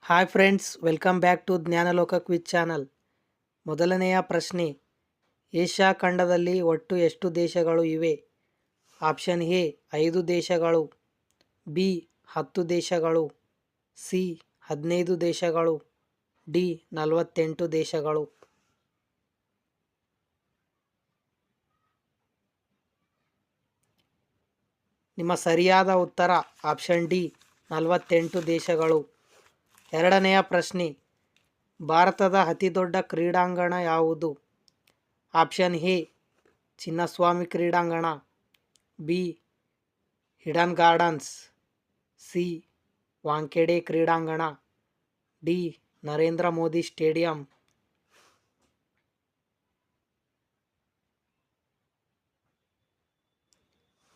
Hi friends, welcome back to Jnanaloka quiz channel. ಮೊದಲನೆಯ ಪ್ರಶ್ನೆ, Asia ಖಂಡದಲ್ಲಿ ಒಟ್ಟು ಎಷ್ಟು ದೇಶಗಳು ಇವೆ? ಆಪ್ಷನ್ ಎ 5 ದೇಶಗಳು, ಬಿ 10 ದೇಶಗಳು, ಸಿ 15 ದೇಶಗಳು, ಡಿ 48 ದೇಶಗಳು. ನಿಮ್ಮ ಸರಿಯಾದ ಉತ್ತರ ಆಪ್ಷನ್ ಡಿ 48 ದೇಶಗಳು. ಎರಡನೆಯ ಪ್ರಶ್ನೆ, ಭಾರತದ ಅತಿದೊಡ್ಡ ಕ್ರೀಡಾಂಗಣ ಯಾವುದು? ಆಪ್ಷನ್ ಎ ಚಿನ್ನಸ್ವಾಮಿ ಕ್ರೀಡಾಂಗಣ, B hidden gardens, C Wankhede ಕ್ರೀಡಾಂಗಣ, ಡಿ ನರೇಂದ್ರ ಮೋದಿ ಸ್ಟೇಡಿಯಂ.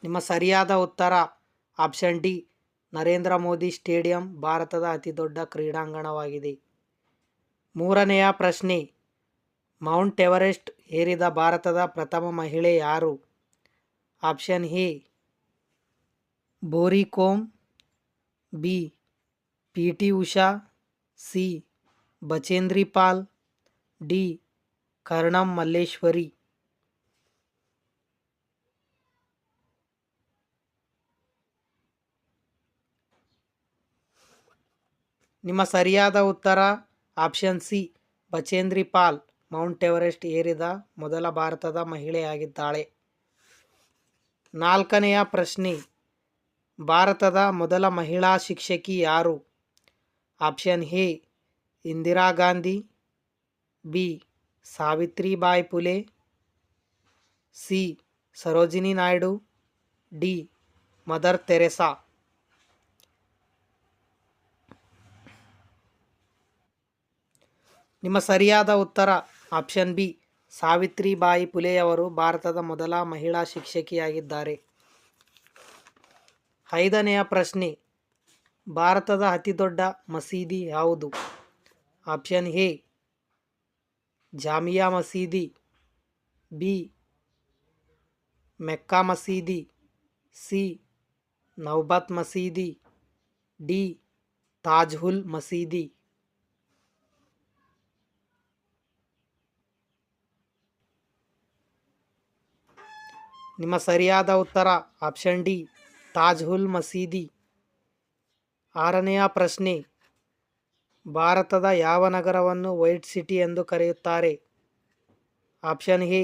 ನಿಮ್ಮ ಸರಿಯಾದ ಉತ್ತರ option D Narendra Modi stadium ಭಾರತದ ಅತಿದೊಡ್ಡ ಕ್ರೀಡಾಂಗಣವಾಗಿದೆ. ಮೂರನೆಯ ಪ್ರಶ್ನೆ, ಮೌಂಟ್ ಎವರೆಸ್ಟ್ ಏರಿದ ಭಾರತದ ಪ್ರಥಮ ಮಹಿಳೆ ಯಾರು? ಆಪ್ಷನ್ ಎ ಬೋರಿ Kom, B P. T, C Bachendri Pal, D Karnam Malleswari. ನಿಮ್ಮ ಸರಿಯಾದ ಉತ್ತರ option C Bachendri Pal Mount Everest ಏರಿದ ಮೊದಲ ಭಾರತದ ಮಹಿಳೆಯಾಗಿದ್ದಾಳೆ. ನಾಲ್ಕನೆಯ ಪ್ರಶ್ನೆ, ಭಾರತದ ಮೊದಲ ಮಹಿಳಾ ಶಿಕ್ಷಕಿ ಯಾರು? Option A Indira Gandhi, B Savitribai Phule, C Sarojini Naidu, D mother Theresa. ನಿಮ್ಮ ಸರಿಯಾದ ಉತ್ತರ ಆಪ್ಷನ್ ಬಿ ಸಾವಿತ್ರಿಬಾಯಿ ಫುಲೆಯವರು ಭಾರತದ ಮೊದಲ ಮಹಿಳಾ ಶಿಕ್ಷಕಿಯಾಗಿದ್ದಾರೆ. ಐದನೆಯ ಪ್ರಶ್ನೆ, ಭಾರತದ ಅತಿದೊಡ್ಡ ಮಸೀದಿ ಯಾವುದು? ಆಪ್ಷನ್ ಎ ಜಾಮಿಯಾ ಮಸೀದಿ, ಬಿ ಮೆಕ್ಕಾ ಮಸೀದಿ, ಸಿ ನೌಬತ್ ಮಸೀದಿ, ಡಿ ತಾಜ್ಹುಲ್ ಮಸೀದಿ. ನಿಮ್ಮ ಸರಿಯಾದ ಉತ್ತರ ಆಪ್ಷನ್ ಡಿ ತಾಜ್ಹುಲ್ ಮಸೀದಿ. ಆರನೆಯ ಪ್ರಶ್ನೆ, ಭಾರತದ ಯಾವ ನಗರವನ್ನು ವೈಟ್ ಸಿಟಿ ಎಂದು ಕರೆಯುತ್ತಾರೆ? Option A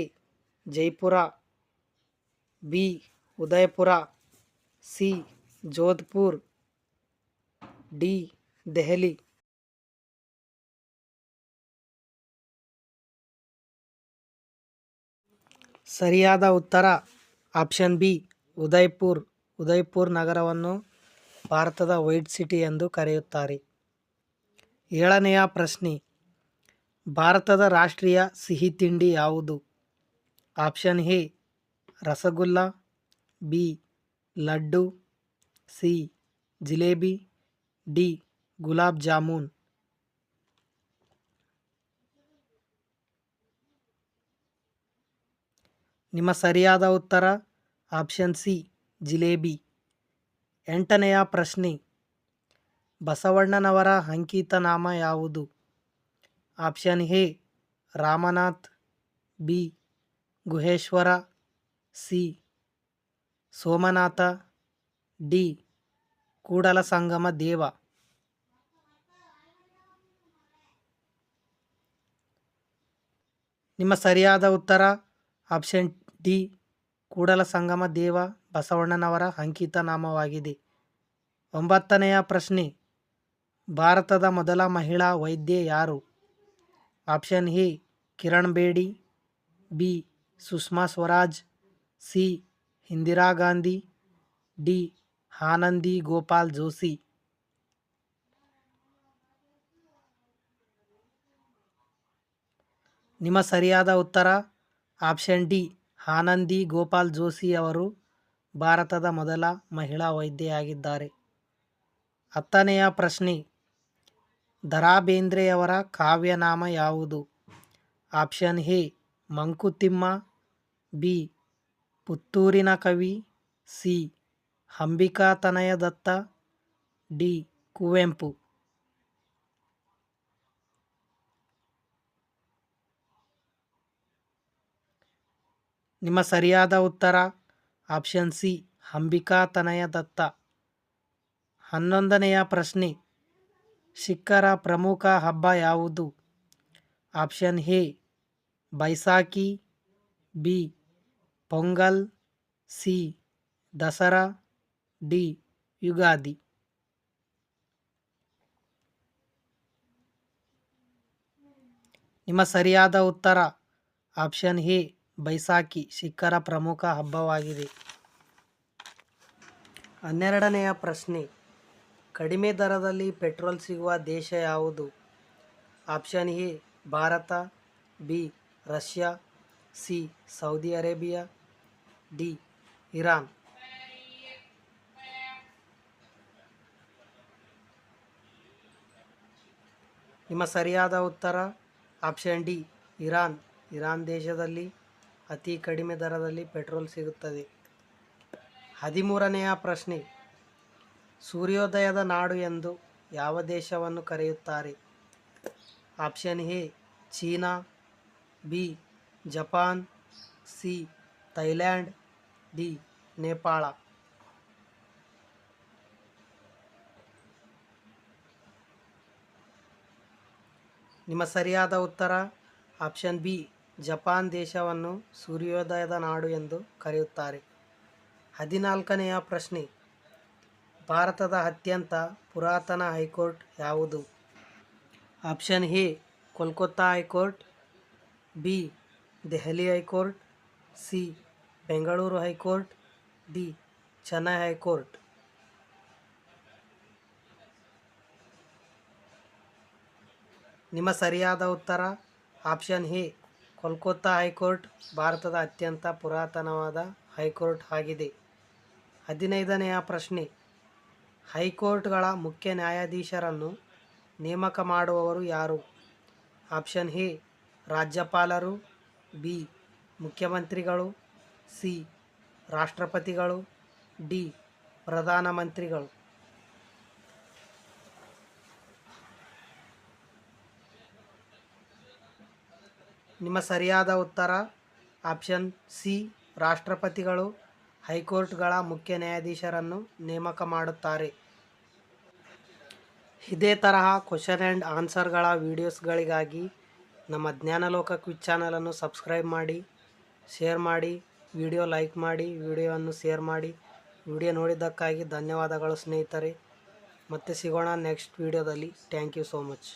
Jaipur, B Udaipur, C Jodhpur, D Delhi. ಸರಿಯಾದ ಉತ್ತರ ಆಪ್ಷನ್ ಬಿ ಉದಯ್ಪುರ್. ಉದಯ್ಪುರ್ ನಗರವನ್ನು ಭಾರತದ ವೈಟ್ ಸಿಟಿ ಎಂದು ಕರೆಯುತ್ತಾರೆ. ಏಳನೆಯ ಪ್ರಶ್ನೆ, ಭಾರತದ ರಾಷ್ಟ್ರೀಯ ಸಿಹಿ ತಿಂಡಿ ಯಾವುದು? Option A rasgulla, B laddu, C jalebi, D gulab jamun. ನಿಮ್ಮ ಸರಿಯಾದ ಉತ್ತರ ಆಪ್ಷನ್ ಸಿ ಜಿಲೇಬಿ. ಎಂಟನೆಯ ಪ್ರಶ್ನೆ, ಬಸವಣ್ಣನವರ ಅಂಕಿತ ನಾಮ ಯಾವುದು? Option A Ramanath, B Guheshwara, C Somanatha, D Kudala Sangama Deva. ನಿಮ್ಮ ಸರಿಯಾದ ಉತ್ತರ ಆಪ್ಷನ್ ಡಿ ಕೂಡಲ ಸಂಗಮ ದೇವ ಬಸವಣ್ಣನವರ ಅಂಕಿತ ನಾಮವಾಗಿದೆ. ಒಂಬತ್ತನೆಯ ಪ್ರಶ್ನೆ, ಭಾರತದ ಮೊದಲ ಮಹಿಳಾ ವೈದ್ಯೆ ಯಾರು? Option A Kiran Bedi, B Sushma Swaraj, C Indira Gandhi, D Anandi Gopal Joshi. ನಿಮ್ಮ ಸರಿಯಾದ ಉತ್ತರ ಆಪ್ಷನ್ ಡಿ ಆನಂದಿ ಗೋಪಾಲ್ ಜೋಶಿ ಅವರು ಭಾರತದ ಮೊದಲ ಮಹಿಳಾ ವೈದ್ಯೆಯಾಗಿದ್ದಾರೆ. ಹತ್ತನೆಯ ಪ್ರಶ್ನೆ, ದ.ರಾ ಬೇಂದ್ರೆಯವರ ಕಾವ್ಯನಾಮ ಯಾವುದು? ಆಪ್ಷನ್ ಎ ಮಂಕುತಿಮ್ಮ, ಬಿ ಪುತ್ತೂರಿನ ಕವಿ, ಸಿ ಅಂಬಿಕಾತನಯ ದತ್ತ, ಡಿ ಕುವೆಂಪು. ನಿಮ್ಮ ಸರಿಯಾದ ಉತ್ತರ ಆಪ್ಷನ್ ಸಿ ಅಂಬಿಕಾ ತನಯ ದತ್ತ. 11ನೆಯ ಪ್ರಶ್ನೆ, ಸಿಖ್ಖರ ಪ್ರಮುಖ ಹಬ್ಬ ಯಾವುದು? Option A Baisakhi, B pongal, C Dasara, D Ugadi. ನಿಮ್ಮ ಸರಿಯಾದ ಉತ್ತರ ಆಪ್ಷನ್ ಎ ಬೈಸಾಖಿ ಸಿಖ್ಖರ ಪ್ರಮುಖ ಹಬ್ಬವಾಗಿದೆ. 12ನೆಯ ಪ್ರಶ್ನೆ, ಕಡಿಮೆ ದರದಲ್ಲಿ ಪೆಟ್ರೋಲ್ ಸಿಗುವ ದೇಶ ಯಾವುದು? Option A Bharat, B Russia, C Saudi Arabia, D Iran. ನಿಮ್ಮ ಸರಿಯಾದ ಉತ್ತರ ಆಪ್ಷನ್ ಡಿ ಇರಾನ್. ಇರಾನ್ ದೇಶದಲ್ಲಿ ಅತಿ ಕಡಿಮೆ ದರದಲ್ಲಿ ಪೆಟ್ರೋಲ್ ಸಿಗುತ್ತದೆ. 13ನೆಯ ಪ್ರಶ್ನೆ, ಸೂರ್ಯೋದಯದ ನಾಡು ಎಂದು ಯಾವ ದೇಶವನ್ನು ಕರೆಯುತ್ತಾರೆ? Option A China, B Japan, C Thailand, D Nepal. ನಿಮ್ಮ ಸರಿಯಾದ ಉತ್ತರ ಆಪ್ಷನ್ ಬಿ ಜಪಾನ್ ದೇಶವನ್ನು ಸೂರ್ಯೋದಯದ ನಾಡು ಎಂದು ಕರೆಯುತ್ತಾರೆ. 14ನೆಯ ಪ್ರಶ್ನೆ, ಭಾರತದ ಅತ್ಯಂತ ಪುರಾತನ ಹೈಕೋರ್ಟ್ ಯಾವುದು? Option A Kolkata high court, B Delhi high court, C Bengaluru high court, D Chennai high court. ನಿಮ್ಮ ಸರಿಯಾದ ಉತ್ತರ ಆಪ್ಷನ್ ಎ ಕೋಲ್ಕತ್ತಾ ಹೈಕೋರ್ಟ್ ಭಾರತದ ಅತ್ಯಂತ ಪುರಾತನವಾದ ಹೈಕೋರ್ಟ್ ಆಗಿದೆ. 15ನೆಯ ಪ್ರಶ್ನೆ, ಹೈಕೋರ್ಟ್ಗಳ ಮುಖ್ಯ ನ್ಯಾಯಾಧೀಶರನ್ನು ನೇಮಕ ಮಾಡುವವರು ಯಾರು? ಆಪ್ಷನ್ ಎ ರಾಜ್ಯಪಾಲರು, ಬಿ ಮುಖ್ಯಮಂತ್ರಿಗಳು, ಸಿ ರಾಷ್ಟ್ರಪತಿಗಳು, ಡಿ ಪ್ರಧಾನಮಂತ್ರಿಗಳು. ನಿಮ್ಮ ಸರಿಯಾದ ಉತ್ತರ ಆಪ್ಷನ್ ಸಿ ರಾಷ್ಟ್ರಪತಿಗಳು ಹೈಕೋರ್ಟ್ಗಳ ಮುಖ್ಯ ನ್ಯಾಯಾಧೀಶರನ್ನು ನೇಮಕ ಮಾಡುತ್ತಾರೆ. ಇದೇ ತರಹ ಕ್ವಶನ್ ಆ್ಯಂಡ್ ಆನ್ಸರ್ಗಳ ವೀಡಿಯೋಸ್ಗಳಿಗಾಗಿ ನಮ್ಮ ಜ್ಞಾನಲೋಕ ಕ್ವಿಜ್ ಚಾನಲನ್ನು ಸಬ್ಸ್ಕ್ರೈಬ್ ಮಾಡಿ, ಶೇರ್ ಮಾಡಿ, ವಿಡಿಯೋ ಲೈಕ್ ಮಾಡಿ, ವಿಡಿಯೋವನ್ನು ಶೇರ್ ಮಾಡಿ. ವಿಡಿಯೋ ನೋಡಿದ್ದಕ್ಕಾಗಿ ಧನ್ಯವಾದಗಳು ಸ್ನೇಹಿತರೆ. ಮತ್ತೆ ಸಿಗೋಣ ನೆಕ್ಸ್ಟ್ ವಿಡಿಯೋದಲ್ಲಿ. Thank you so much.